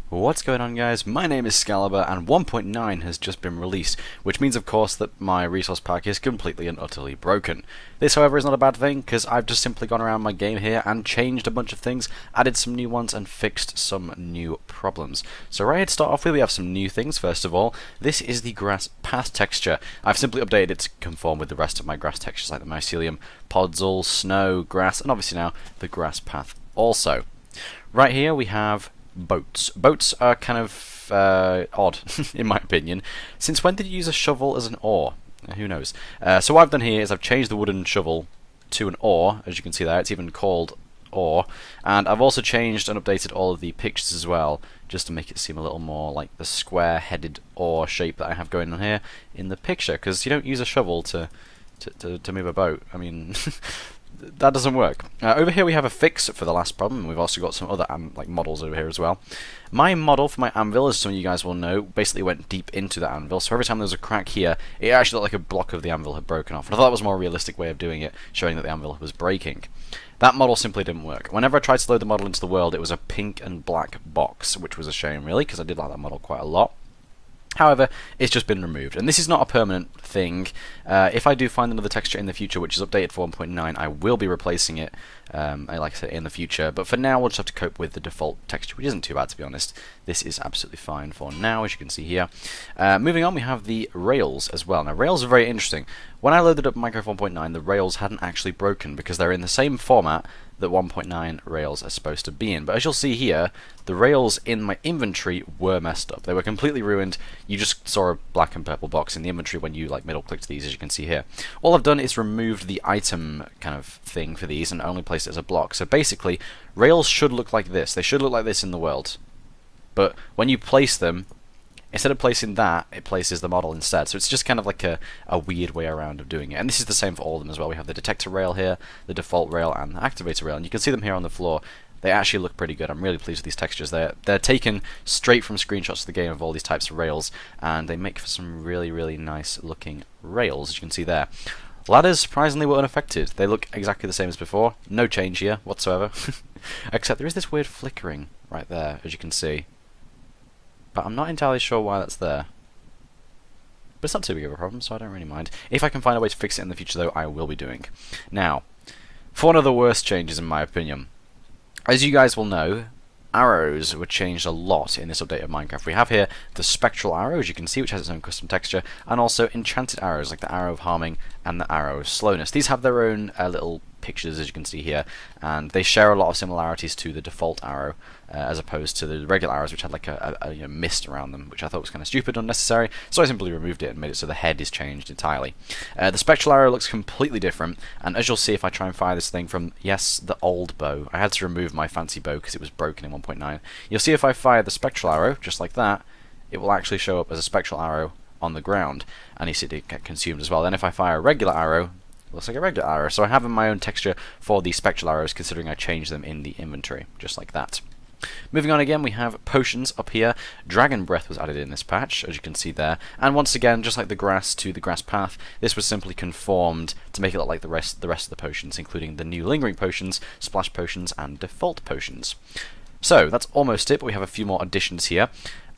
What's going on, guys? My name is Scalibur and 1.9 has just been released, which means of course that my resource pack is completely and utterly broken. This however is not a bad thing, because I've just simply gone around my game here and changed a bunch of things, added some new ones and fixed some new problems. So right here to start off with, we have some new things. First of all, this is the grass path texture. I've simply updated it to conform with the rest of my grass textures like the mycelium, podzol, snow, grass, and obviously now the grass path also. Right here we have boats. Boats are kind of odd, in my opinion. Since when did you use a shovel as an oar? Who knows? So what I've done here is I've changed the wooden shovel to an oar, as you can see there. It's even called oar. And I've also changed and updated all of the pictures as well, just to make it seem a little more like the square-headed oar shape that I have going on here in the picture, because you don't use a shovel to move a boat. I mean, that doesn't work. Over here we have a fix for the last problem, and we've also got some other like models over here as well. My model for my anvil, as some of you guys will know, basically went deep into the anvil, so every time there was a crack here, it actually looked like a block of the anvil had broken off. And I thought that was a more realistic way of doing it, showing that the anvil was breaking. That model simply didn't work. Whenever I tried to load the model into the world, it was a pink and black box, which was a shame really, because I did like that model quite a lot. However, it's just been removed, and this is not a permanent thing. If I do find another texture in the future which is updated for 1.9, I will be replacing it, like I said, in the future. But for now, we'll just have to cope with the default texture, which isn't too bad, to be honest. This is absolutely fine for now, as you can see here. Moving on, we have the rails as well. Now, rails are very interesting. When I loaded up Minecraft 1.9, the rails hadn't actually broken, because they're in the same format that 1.9 rails are supposed to be in. But as you'll see here, the rails in my inventory were messed up. They were completely ruined. You just saw a black and purple box in the inventory when you like middle-clicked these, as you can see here. All I've done is removed the item kind of thing for these and only placed it as a block. So basically, rails should look like this. They should look like this in the world. But when you place them, instead of placing that, it places the model instead. So it's just kind of like a weird way around of doing it. And this is the same for all of them as well. We have the detector rail here, the default rail, and the activator rail. And you can see them here on the floor. They actually look pretty good. I'm really pleased with these textures. They're taken straight from screenshots of the game of all these types of rails, and they make for some really, really nice looking rails, as you can see there. Ladders, surprisingly, were unaffected. They look exactly the same as before. No change here whatsoever. Except there is this weird flickering right there, as you can see. But I'm not entirely sure why that's there. But it's not too big of a problem, so I don't really mind. If I can find a way to fix it in the future, though, I will be doing. Now, for one of the worst changes, in my opinion. As you guys will know, arrows were changed a lot in this update of Minecraft. We have here the spectral arrow, as you can see, which has its own custom texture, and also enchanted arrows, like the arrow of harming and the arrow of slowness. These have their own little pictures, as you can see here, and they share a lot of similarities to the default arrow, as opposed to the regular arrows, which had like a mist around them, which I thought was kind of stupid, unnecessary, so I simply removed it and made it so the head is changed entirely. The spectral arrow looks completely different, and as you'll see if I try and fire this thing from, yes, the old bow. I had to remove my fancy bow because it was broken in 1.9. You'll see if I fire the spectral arrow, just like that, it will actually show up as a spectral arrow on the ground, and you see it get consumed as well. Then if I fire a regular arrow, looks like a regular arrow. So I have my own texture for the spectral arrows, considering I changed them in the inventory, just like that. Moving on again, we have potions up here. Dragon Breath was added in this patch, as you can see there. And once again, just like the grass to the grass path, this was simply conformed to make it look like the rest of the potions, including the new lingering potions, splash potions, and default potions. So that's almost it, but we have a few more additions here.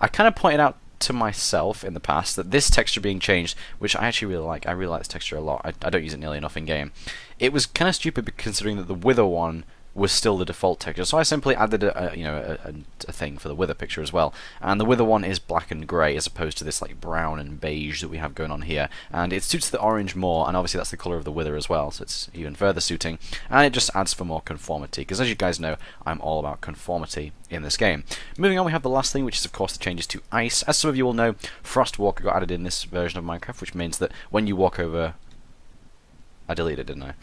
I kind of pointed out to myself in the past that this texture being changed, which I actually really like. I really like this texture a lot. I don't use it nearly enough in game. It was kind of stupid considering that the wither one was still the default texture, so I simply added a thing for the wither picture as well. And the wither one is black and grey as opposed to this like brown and beige that we have going on here, and it suits the orange more, and obviously that's the colour of the wither as well, so it's even further suiting, and it just adds for more conformity, because as you guys know, I'm all about conformity in this game. Moving on, we have the last thing, which is of course the changes to ice. As some of you will know, Frost Walker got added in this version of Minecraft, which means that when you walk over... I deleted it, didn't I?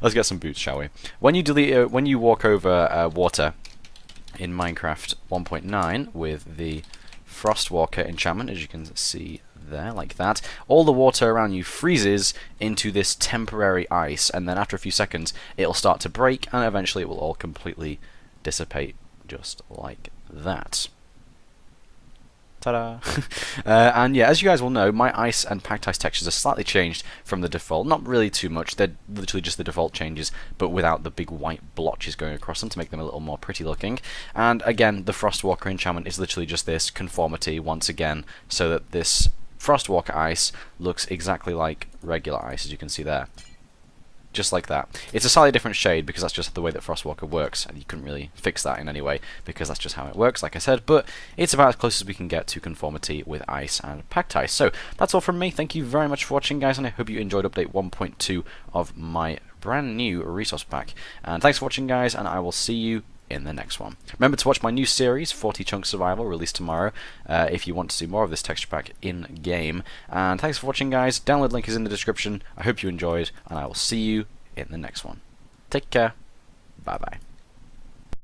Let's get some boots, shall we? When you walk over water in Minecraft 1.9 with the Frostwalker enchantment, as you can see there, like that, all the water around you freezes into this temporary ice, and then after a few seconds it'll start to break, and eventually it will all completely dissipate, just like that. Ta-da! And yeah, as you guys will know, my ice and packed ice textures are slightly changed from the default. Not really too much, they're literally just the default changes, but without the big white blotches going across them to make them a little more pretty looking. And again, the Frostwalker enchantment is literally just this conformity once again, so that this Frostwalker ice looks exactly like regular ice, as you can see there. Just like that. It's a slightly different shade because that's just the way that Frostwalker works, and you couldn't really fix that in any way because that's just how it works, like I said, but it's about as close as we can get to conformity with ice and packed ice. So that's all from me. Thank you very much for watching, guys, and I hope you enjoyed update 1.2 of my brand new resource pack. And thanks for watching, guys, and I will see you in the next one. Remember to watch my new series, 40 Chunk Survival, released tomorrow, if you want to see more of this texture pack in-game. And thanks for watching, guys. Download link is in the description. I hope you enjoyed, and I will see you in the next one. Take care. Bye-bye.